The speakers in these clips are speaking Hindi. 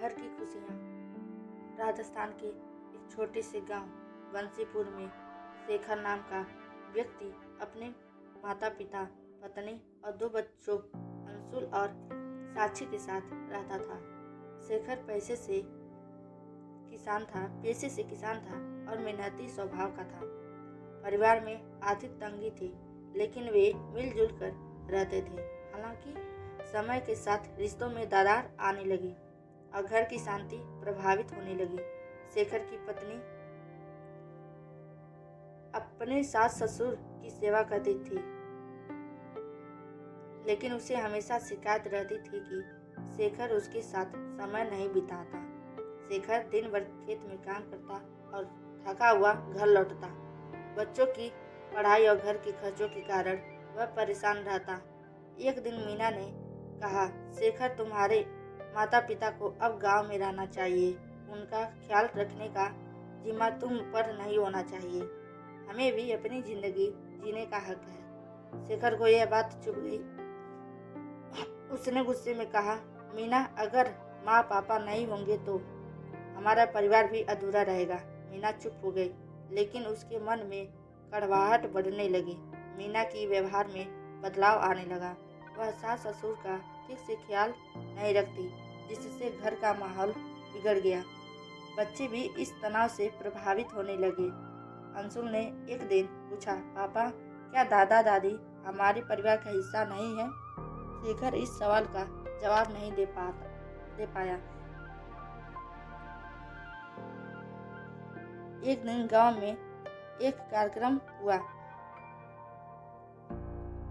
घर की खुशियाँ। राजस्थान के एक छोटे से गांव बंसीपुर में शेखर नाम का व्यक्ति अपने माता पिता, पत्नी और 2 बच्चों अंशुल और साक्षी के साथ रहता था। शेखर पेशे से किसान था और मेहनती स्वभाव का था। परिवार में आर्थिक तंगी थी, लेकिन वे मिलजुल कर रहते थे। हालांकि समय के साथ रिश्तों में दरार आने लगी और घर की शांति प्रभावित होने लगी। शेखर की पत्नी अपने सास ससुर की सेवा करती थी, लेकिन उसे हमेशा शिकायत रहती थी कि शेखर उसके साथ समय नहीं बिताता। शेखर दिन भर खेत में काम करता और थका हुआ घर लौटता। बच्चों की पढ़ाई और घर के खर्चों के कारण वह परेशान रहता। एक दिन मीना ने कहा, शेखर, तुम्हारे माता पिता को अब गांव में रहना चाहिए। उनका ख्याल रखने का जिम्मा तुम पर नहीं होना चाहिए। हमें भी अपनी जिंदगी जीने का हक है। शेखर को यह बात चुभ गई। उसने गुस्से में कहा, मीना, अगर माँ पापा नहीं होंगे तो हमारा परिवार भी अधूरा रहेगा। मीना चुप हो गई, लेकिन उसके मन में कड़वाहट बढ़ने लगी। मीना की व्यवहार में बदलाव आने लगा। वह सास ससुर का ठीक से ख्याल नहीं रखती, जिससे घर का माहौल बिगड़ गया। बच्चे भी इस तनाव से प्रभावित होने लगे। अंशुल ने एक दिन पूछा, पापा, क्या दादा दादी हमारे परिवार का हिस्सा नहीं है? शेखर इस सवाल का जवाब नहीं दे पाया। एक दिन गांव में एक कार्यक्रम हुआ,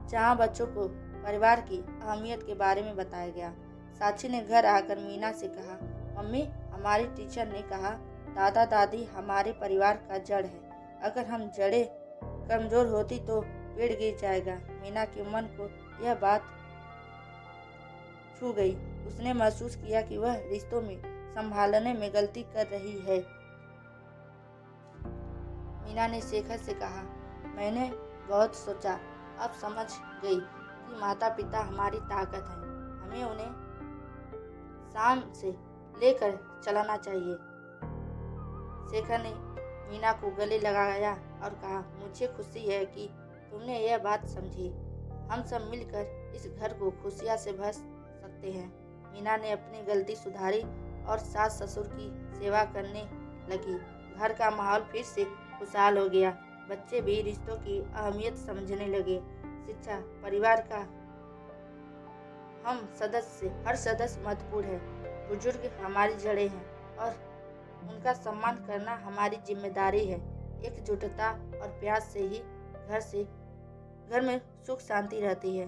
जहां बच्चों को परिवार की अहमियत के बारे में बताया गया। साक्षी ने घर आकर मीना से कहा, मम्मी, हमारी टीचर ने कहा दादा दादी हमारे परिवार का जड़ है। अगर हम जड़ें कमजोर होती तो पेड़ गिर जाएगा। मीना के मन को यह बात छू गई। उसने महसूस किया कि वह रिश्तों में संभालने में गलती कर रही है। मीना ने शेखर से कहा, मैंने बहुत सोचा, अब समझ गई कि माता पिता हमारी ताकत है। हमें उन्हें शान से लेकर चलाना चाहिए। शेखर ने मीना को गले लगाया और कहा, मुझे खुशी है कि तुमने यह बात समझी। हम सब मिलकर इस घर को खुशियां से भर सकते हैं। मीना ने अपनी गलती सुधारी और सास ससुर की सेवा करने लगी। घर का माहौल फिर से खुशहाल हो गया। बच्चे भी रिश्तों की अहमियत समझने लगे। शिक्षा, परिवार का हर सदस्य महत्वपूर्ण है। बुजुर्ग हमारी जड़ें हैं और उनका सम्मान करना हमारी जिम्मेदारी है। एकजुटता और प्यार से ही घर में सुख शांति रहती है।